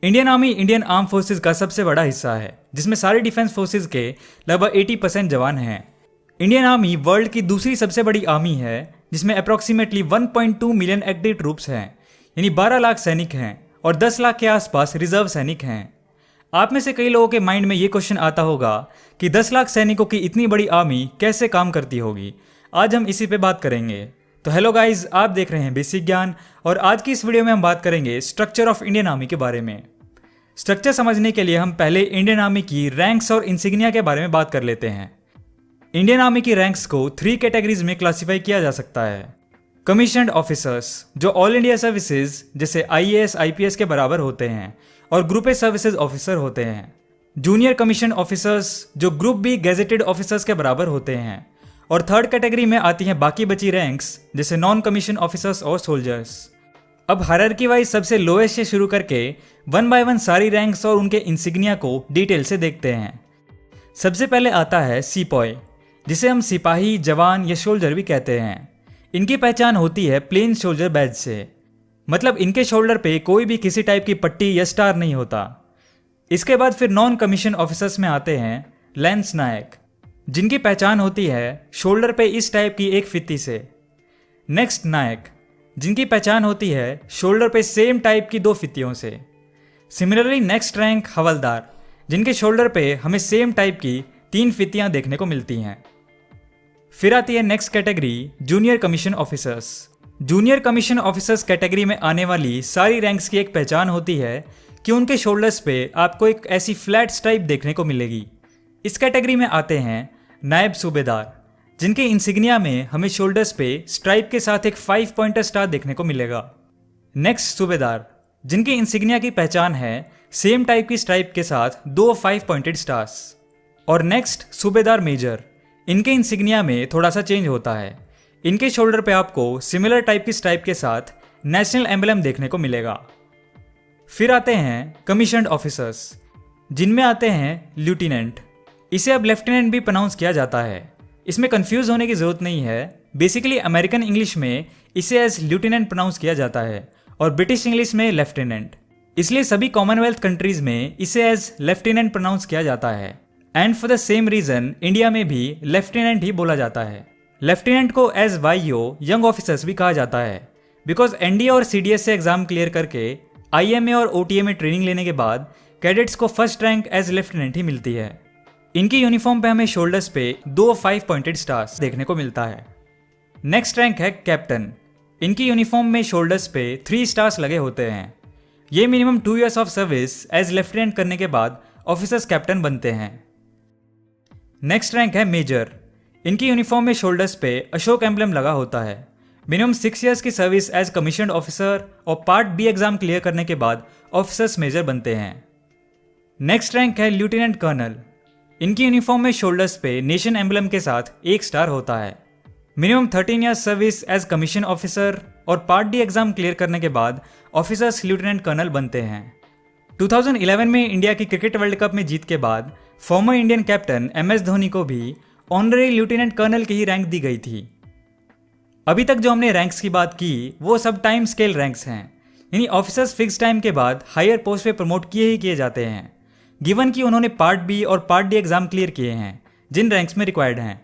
Indian army Indian arm forces का सबसे बड़ा हिस्सा है, जिसमें सारे डिफेंस फोर्सेज के लगभग 80% जवान हैं। इंडियन आर्मी वर्ल्ड की दूसरी सबसे बड़ी आर्मी है, जिसमें अप्रॉक्सीमेटली 1.2 मिलियन एक्टिव ट्रूप्स हैं, यानी 12 लाख सैनिक हैं और 10 लाख के आसपास रिजर्व सैनिक हैं। आप में से कई लोगों के माइंड में ये क्वेश्चन आता होगा कि 10 लाख सैनिकों की इतनी बड़ी आर्मी कैसे काम करती होगी। आज हम इसी पे बात करेंगे। तो हेलो गाइज, आप देख रहे हैं बेसिक ज्ञान और आज की इस वीडियो में हम बात करेंगे स्ट्रक्चर ऑफ इंडियन आर्मी के बारे में। स्ट्रक्चर समझने के लिए हम पहले इंडियन आर्मी की रैंक्स और इंसिग्निया के बारे में बात कर लेते हैं। इंडियन आर्मी की रैंक्स को 3 कैटेगरीज में क्लासिफाई किया जा सकता है। कमीशन्ड ऑफिसर्स, जो ऑल इंडिया सर्विसेज जैसे IAS IPS के बराबर होते हैं और ग्रुप ए सर्विसेज ऑफिसर होते हैं। जूनियर कमीशन ऑफिसर्स, जो ग्रुप बी गेजेटेड ऑफिसर्स के बराबर होते हैं। और थर्ड कैटेगरी में आती हैं बाकी बची रैंक्स जैसे नॉन कमीशन ऑफिसर्स और सोल्जर्स। अब हायरार्की वाइज सबसे लोएस्ट से शुरू करके 1 बाय 1 सारी रैंक्स और उनके इंसिग्निया को डिटेल से देखते हैं। सबसे पहले आता है सीपॉय, जिसे हम सिपाही, जवान या सोल्जर भी कहते हैं। इनकी पहचान होती है प्लेन सोल्जर बैज से, मतलब इनके शोल्डर पे कोई भी किसी टाइप की पट्टी या स्टार नहीं होता। इसके बाद फिर नॉन कमीशन ऑफिसर्स में आते हैं लैंस नायक, जिनकी पहचान होती है शोल्डर पे इस टाइप की एक फित्ती से। नेक्स्ट नायक, जिनकी पहचान होती है शोल्डर पे सेम टाइप की 2 फित्तियों से। सिमिलरली नेक्स्ट रैंक हवलदार, जिनके शोल्डर पे हमें सेम टाइप की 3 फित्तियां देखने को मिलती हैं। फिर आती है next category junior commission officers. Junior commission officers category में आने वाली सारी रैंक्स की एक पहचान होती है कि उनके शोल्डर्स पे आपको एक ऐसी फ्लैट स्ट्राइप देखने को मिलेगी। इस कैटेगरी में आते हैं नायब सूबेदार, जिनके इंसिग्निया में हमें शोल्डर्स पे स्ट्राइप के साथ एक 5 पॉइंटर स्टार देखने को मिलेगा। नेक्स्ट सूबेदार, जिनके इंसिग्निया की पहचान है सेम टाइप की स्ट्राइप के साथ 2 5 पॉइंटेड स्टार्स। और नेक्स्ट सूबेदार मेजर, इनके इंसिग्निया में थोड़ा सा चेंज होता है। इनके शोल्डर पे आपको सिमिलर टाइप की स्ट्राइप के साथ नेशनल एम्बलम देखने को मिलेगा। फिर आते हैं कमीशन्ड ऑफिसर्स, जिनमें आते हैं ल्यूटिनेंट। इसे अब लेफ्टिनेंट भी प्रोनाउंस किया जाता है। इसमें कंफ्यूज होने की जरूरत नहीं है। बेसिकली अमेरिकन इंग्लिश में इसे एज ल्यूटिनेंट प्रोनाउंस किया जाता है और ब्रिटिश इंग्लिश में लेफ्टिनेंट। इसलिए सभी कॉमनवेल्थ कंट्रीज में इसे एज लेफ्टिनेंट प्रोनाउंस किया जाता है। And for the same reason India में भी लेफ्टिनेंट ही बोला जाता है। लेफ्टिनेंट को एज YO यंग ऑफिसर्स भी कहा जाता है, बिकॉज NDA और CDS से एग्जाम क्लियर करके IMA और OTA में ट्रेनिंग लेने के बाद कैडेट्स को फर्स्ट रैंक एज लेफ्टिनेंट ही मिलती है। इनकी यूनिफॉर्म पे हमें शोल्डर्स पे 2 5 पॉइंटेड स्टार्स देखने को मिलता है। नेक्स्ट रैंक है कैप्टन। इनकी यूनिफॉर्म में शोल्डर्स पे 3 स्टार्स लगे होते हैं। ये minimum 2 years of service as lieutenant करने के बाद ऑफिसर्स कैप्टन बनते हैं। नेक्स्ट रैंक है मेजर। इनकी यूनिफॉर्म में शोल्डर्स पे अशोक एम्बलम लगा होता है। मिनिमम 6 years की सर्विस एज कमीशन्ड ऑफिसर और पार्ट B एग्जाम क्लियर करने के बाद ऑफिसर्स मेजर बनते हैं। नेक्स्ट रैंक है ल्यूटिनेंट कर्नल। इनकी यूनिफॉर्म में शोल्डर्स पे नेशन एम्बलम के साथ 1 स्टार होता है। Minimum 13 years service as commission officer और पार्ट D एग्जाम क्लियर करने के बाद ऑफिसर्स ल्यूटिनेंट कर्नल बनते हैं। 2011 में इंडिया की क्रिकेट वर्ल्ड कप में जीत के बाद former Indian captain MS Dhoni को भी ऑनरेरी ल्यूटिनेंट कर्नल की ही रैंक दी गई थी। अभी तक जो हमने रैंक्स की बात की वो सब टाइम स्केल रैंक्स हैं, यानी ऑफिसर्स फिक्स टाइम के बाद हायर पोस्ट पे प्रमोट किए ही किए जाते हैं, गिवन कि उन्होंने पार्ट B और पार्ट D एग्जाम क्लियर किए हैं जिन रैंक्स में रिक्वायर्ड हैं।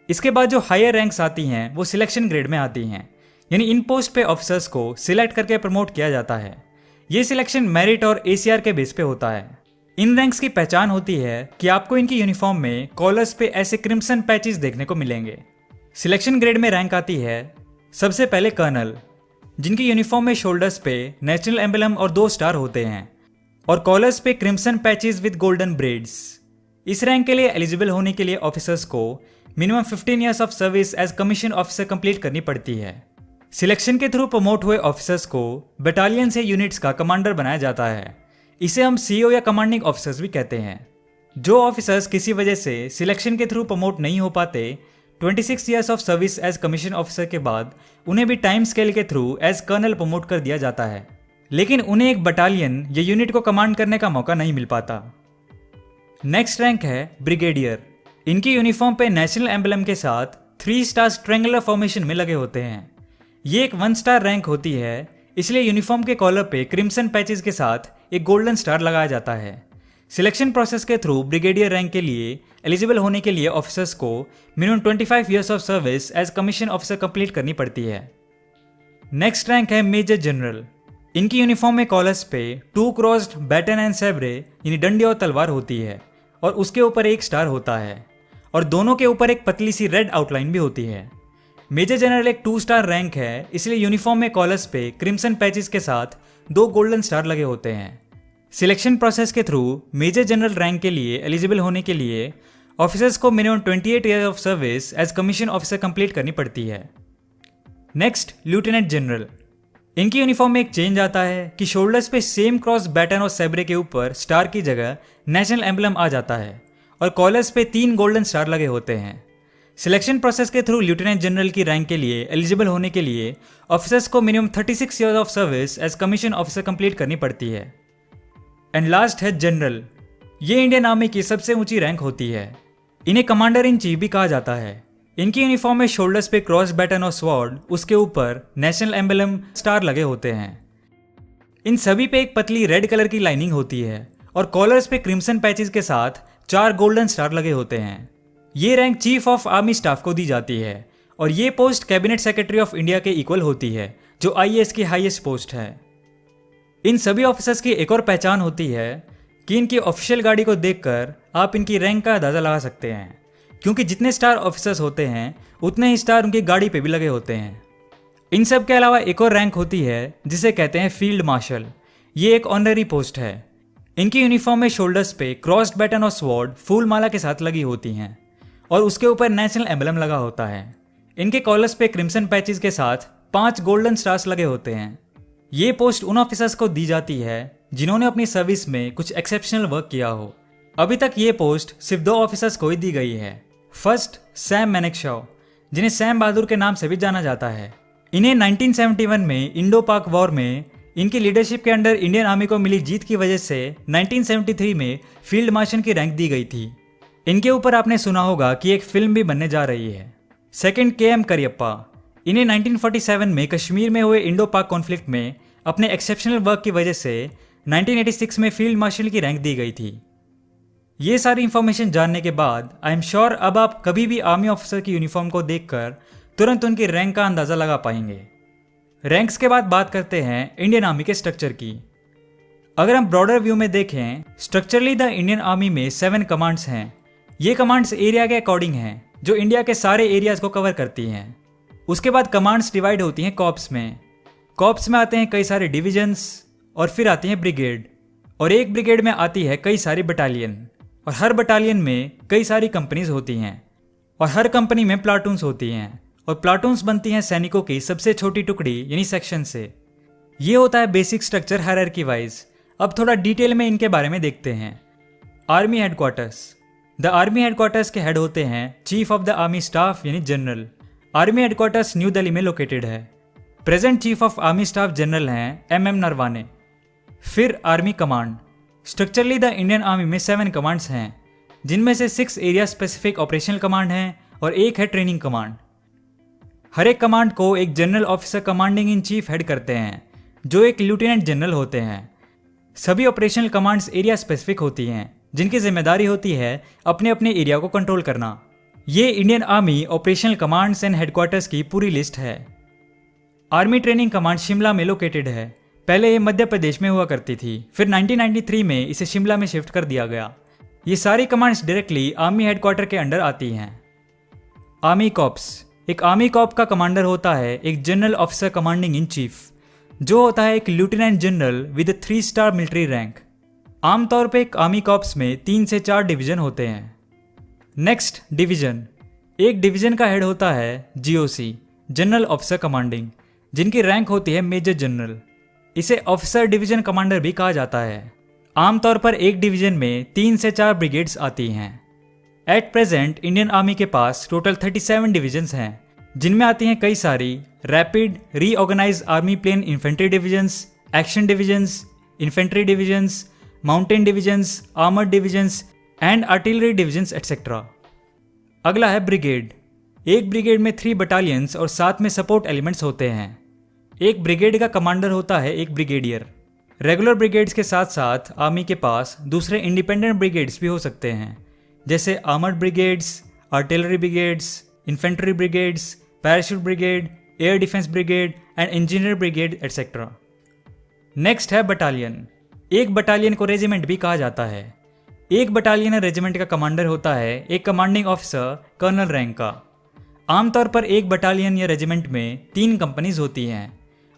इसके बाद जो हायर रैंक्स आती हैं वो सिलेक्शन ग्रेड में आती हैं, यानी इन पोस्ट पे ऑफिसर्स को सिलेक्ट करके प्रमोट किया जाता है। ये सिलेक्शन मेरिट और ACR के बेस पे होता है। इन रैंक्स की पहचान होती है कि आपको इनकी यूनिफॉर्म में कॉलर्स पे ऐसे क्रिम्सन पैचेस देखने को मिलेंगे। सिलेक्शन ग्रेड में रैंक आती है सबसे पहले कर्नल, जिनकी यूनिफॉर्म में शोल्डर्स पे नेशनल एम्बलम और 2 स्टार होते हैं और कॉलर्स पे crimson patches with golden braids. इस रैंक के लिए एलिजिबल होने के लिए ऑफिसर्स को minimum 15 years of service as commission officer complete करनी पड़ती है। सिलेक्शन के थ्रू प्रमोट हुए ऑफिसर्स को बटालियन से यूनिट्स का कमांडर बनाया जाता है। इसे हम CO या कमांडिंग ऑफिसर्स भी कहते हैं। जो ऑफिसर्स किसी वजह से सिलेक्शन के थ्रू प्रमोट नहीं हो पाते, 26 years of service as commission officer के बाद उन्हें भी टाइम स्केल के थ्रू एज कर्नल प्रमोट कर दिया जाता है, लेकिन उन्हें एक बटालियन या यूनिट को कमांड करने का मौका नहीं मिल पाता। नेक्स्ट रैंक है ब्रिगेडियर। इनकी यूनिफॉर्म पे नेशनल एम्बलम के साथ 3 स्टार्स ट्रायंगुलर फॉर्मेशन में लगे होते हैं। ये एक 1 स्टार रैंक होती है, इसलिए यूनिफॉर्म के कॉलर पे क्रिम्सन पैचेस के साथ एक गोल्डन स्टार लगाया जाता है। सिलेक्शन प्रोसेस के थ्रू ब्रिगेडियर रैंक के लिए एलिजिबल होने के लिए ऑफिसर्स को minimum 25 years of service as commission officer complete करनी पड़ती है। नेक्स्ट रैंक है मेजर जनरल। इनकी यूनिफॉर्म में कॉलर्स पे 2 क्रॉस्ड बैटन एंड सैब्रे यानी डंडी और तलवार होती है और उसके ऊपर एक स्टार होता है और दोनों के ऊपर एक पतली सी रेड आउटलाइन भी होती है। मेजर जनरल एक 2 स्टार रैंक है, इसलिए यूनिफॉर्म में कॉलर्स पे क्रिम्सन पैचेस के साथ 2 गोल्डन स्टार लगे होते हैं। सिलेक्शन प्रोसेस के थ्रू मेजर जनरल रैंक के लिए एलिजिबल होने के लिए ऑफिसर्स को minimum 28 year of service as commission officer complete करनी पड़ती है। Next lieutenant general. इनकी यूनिफॉर्म में एक चेंज आता है कि शोल्डर्स पे सेम क्रॉस बैटन और सैब्रे के ऊपर स्टार की जगह नेशनल एम्बलम आ जाता है और कॉलर्स पे 3 गोल्डन स्टार लगे होते हैं। सिलेक्शन प्रोसेस के थ्रू लेफ्टिनेंट जनरल की रैंक के लिए एलिजिबल होने के लिए ऑफिसर्स को minimum 36 year of service as commission officer complete करनी पड़ती है। एंड लास्ट है जनरल। ये इंडियन आर्मी की सबसे ऊंची रैंक होती है। इन्हें कमांडर इन चीफ भी कहा जाता है। इनकी यूनिफॉर्म में शोल्डर्स पे क्रॉस बैटन और स्वॉर्ड, उसके ऊपर नेशनल एम्बलम स्टार लगे होते हैं। इन सभी पे एक पतली रेड कलर की लाइनिंग होती है और कॉलर्स पे क्रिम्सन पैचेस के साथ 4 गोल्डन स्टार लगे होते हैं। ये rank chief of army staff को दी जाती है और ये post cabinet secretary of India के इक्वल होती है, जो आईएएस की हाईएस्ट पोस्ट है। इन सभी ऑफिसर्स की एक और पहचान होती है कि इनकी ऑफिशियल गाड़ी को देखकर आप इनकी रैंक का अंदाजा लगा सकते हैं, क्योंकि जितने स्टार ऑफिसर्स होते हैं उतने ही स्टार उनकी गाड़ी पे भी लगे होते हैं। इन सब के अलावा एक और रैंक होती है जिसे कहते हैं फील्ड मार्शल। ये एक ऑनररी पोस्ट है। इनकी यूनिफॉर्म में शोल्डर्स पे क्रॉस्ड बैटन और स्वॉर्ड फूल माला के साथ लगी होती हैं और उसके ऊपर नेशनल एम्बलम लगा होता है। इनके कॉलर्स पे क्रिम्सन पैचेस के साथ 5 गोल्डन स्टार्स लगे होते हैं। ये पोस्ट उन ऑफिसर्स को दी जाती है जिन्होंने अपनी सर्विस में कुछ एक्सेप्शनल वर्क किया हो। अभी तक ये पोस्ट सिर्फ 2 ऑफिसर्स को ही दी गई है। फर्स्ट सैम मैनेक्शॉ, जिन्हें सैम बहादुर के नाम से भी जाना जाता है। इन्हें 1971 में इंडो पाक वॉर में इनकी लीडरशिप के अंडर इंडियन आर्मी को मिली जीत की वजह से 1973 में फील्ड मार्शल की रैंक दी गई थी। इनके ऊपर आपने सुना होगा कि एक फिल्म भी बनने जा रही है। Second KM Cariappa. इन्हें 1947 में कश्मीर में हुए इंडो पाक कॉन्फ्लिक्ट में अपने एक्सेप्शनल वर्क की वजह से 1986 में फील्ड मार्शल की रैंक दी गई थी। ये सारी इंफॉर्मेशन जानने के बाद आई एम श्योर अब आप कभी भी आर्मी ऑफिसर की यूनिफॉर्म को देखकर तुरंत उनकी रैंक का अंदाजा लगा पाएंगे। रैंक्स के बाद बात करते हैं इंडियन आर्मी के स्ट्रक्चर की। अगर हम ब्रॉडर व्यू में देखें, स्ट्रक्चरली द इंडियन आर्मी में 7 कमांड्स हैं। ये कमांड्स एरिया के अकॉर्डिंग हैं, जो इंडिया के सारे एरियाज को कवर करती हैं। उसके बाद कमांड्स डिवाइड होती हैं कॉर्प्स में। कॉर्प्स में आते हैं कई सारे डिविजन्स और फिर आती हैं ब्रिगेड, और एक ब्रिगेड में आती है कई सारी बटालियन, और हर बटालियन में कई सारी कंपनीज होती हैं और हर कंपनी में प्लाटून्स होती हैं और प्लाटून्स बनती हैं सैनिकों की सबसे छोटी टुकड़ी यानी सेक्शन से। ये होता है बेसिक स्ट्रक्चर हायरार्की वाइज। अब थोड़ा डिटेल में इनके बारे में देखते हैं। Army headquarters. The army headquarters के हेड होते हैं chief of the army staff यानी general. Army headquarters new Delhi में लोकेटेड है। Present chief of army staff general हैं MM नरवाने। फिर army command. Structurally the Indian army में 7 कमांड्स हैं, जिनमें से 6 एरिया स्पेसिफिक ऑपरेशनल कमांड हैं और एक है ट्रेनिंग कमांड। हर एक कमांड को एक general officer commanding in chief head करते हैं, जो एक लेफ्टिनेंट जनरल होते हैं। सभी ऑपरेशनल कमांड्स एरिया स्पेसिफिक होती हैं, जिनकी जिम्मेदारी होती है अपने अपने एरिया को कंट्रोल करना। ये Indian army operational commands and headquarters की पूरी लिस्ट है। आर्मी ट्रेनिंग कमांड शिमला में लोकेटेड है। पहले ये मध्य प्रदेश में हुआ करती थी, फिर 1993 में इसे शिमला में शिफ्ट कर दिया गया। ये सारी कमांड्स डायरेक्टली आर्मी हेडक्वार्टर के अंडर आती हैं। Army corps. एक आर्मी कॉर्प का कमांडर होता है एक general officer commanding in chief, जो होता है एक lieutenant general with 3 star military rank. आमतौर पे एक आर्मी कॉर्प्स में 3 से 4 डिवीजन होते हैं। Next division. एक डिवीजन का हेड होता है GOC जनरल ऑफिसर कमांडिंग, जिनकी रैंक होती है मेजर जनरल। इसे ऑफिसर डिवीजन कमांडर भी कहा जाता है। आमतौर पर एक डिवीजन में 3 से 4 ब्रिगेड्स आती हैं। एट प्रेजेंट इंडियन आर्मी के पास टोटल 37 डिवीजन्स हैं, जिनमें आती हैं कई सारी rapid reorganise army plain infantry divisions, action divisions, infantry divisions, mountain divisions, armoured divisions and artillery divisions etcetera. अगला है ब्रिगेड। एक ब्रिगेड में 3 बटालियंस और साथ में सपोर्ट एलिमेंट्स होते हैं। एक ब्रिगेड का कमांडर होता है एक ब्रिगेडियर। रेगुलर ब्रिगेड्स के साथ साथ आर्मी के पास दूसरे इंडिपेंडेंट ब्रिगेड्स भी हो सकते हैं, जैसे armoured brigades, artillery brigades, infantry brigades, parachute brigade, air defence brigade and engineer brigade etcetera. Next है बटालियन। एक बटालियन को रेजिमेंट भी कहा जाता है। एक बटालियन रेजिमेंट का कमांडर होता है एक कमांडिंग ऑफिसर कर्नल रैंक का। आमतौर पर एक बटालियन या रेजिमेंट में 3 कंपनीज होती हैं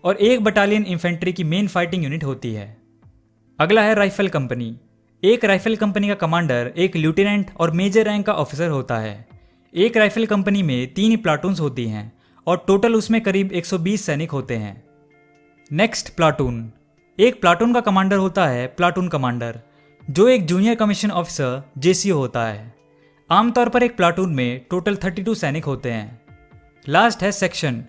और एक बटालियन इन्फेंट्री की मेन फाइटिंग यूनिट होती है। अगला है राइफल कंपनी। एक राइफल कंपनी का कमांडर एक लेफ्टिनेंट और मेजर रैंक का ऑफिसर होता है। एक राइफल कंपनी में 3 प्लाटून्स होती हैं और टोटल उसमें करीब 120 सैनिक होते हैं। Next, platoon. एक प्लाटून का कमांडर होता है प्लाटून कमांडर, जो एक जूनियर कमीशन ऑफिसर जेसीओ होता है। आमतौर पर एक प्लाटून में टोटल 32 सैनिक होते हैं। लास्ट है सेक्शन।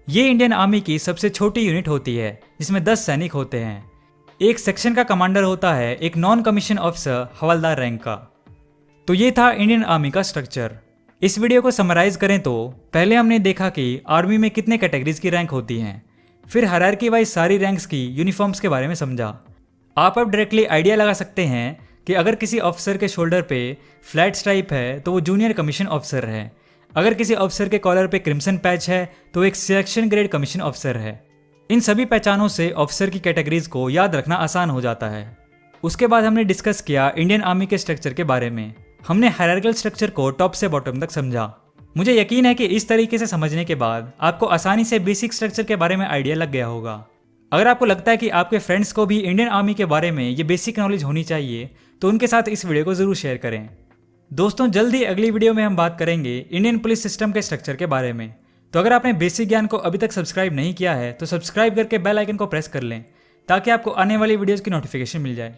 ये इंडियन आर्मी की सबसे छोटी यूनिट होती है जिसमें 10 सैनिक होते हैं। एक सेक्शन का कमांडर होता है एक नॉन कमीशन ऑफिसर हवलदार रैंक का। तो ये था इंडियन आर्मी का स्ट्रक्चर। इस वीडियो को समराइज करें तो पहले हमने देखा कि आर्मी में कितने कैटेगरीज की रैंक होती हैं, फिर हायरार्की वाइज सारी रैंक्स की यूनिफॉर्म्स के बारे में समझा। आप अब डायरेक्टली आइडिया लगा सकते हैं कि अगर किसी ऑफिसर के शोल्डर पे फ्लैट स्ट्राइप है तो वो जूनियर कमीशन ऑफिसर है। अगर किसी ऑफिसर के कॉलर पे क्रिम्सन पैच है तो एक सिलेक्शन ग्रेड कमीशन ऑफिसर है। इन सभी पहचानों से ऑफिसर की कैटेगरीज को याद रखना आसान हो जाता है। उसके बाद हमने डिस्कस किया इंडियन आर्मी के स्ट्रक्चर के बारे में। हमने हायरार्किकल स्ट्रक्चर को टॉप से बॉटम तक समझा। मुझे यकीन है कि इस तरीके से समझने के बाद आपको आसानी से बेसिक स्ट्रक्चर के बारे में आइडिया लग गया होगा। अगर आपको लगता है कि आपके फ्रेंड्स को भी इंडियन आर्मी के बारे में ये बेसिक नॉलेज होनी चाहिए तो उनके साथ इस वीडियो को जरूर शेयर करें। दोस्तों, जल्द ही अगली वीडियो में हम बात करेंगे इंडियन पुलिस सिस्टम के स्ट्रक्चर के बारे में। तो अगर आपने बेसिक ज्ञान को अभी तक सब्सक्राइब नहीं किया है तो सब्सक्राइब करके बेल आइकन को प्रेस कर लें ताकि आपको आने वाली वीडियोस की नोटिफिकेशन मिल जाए।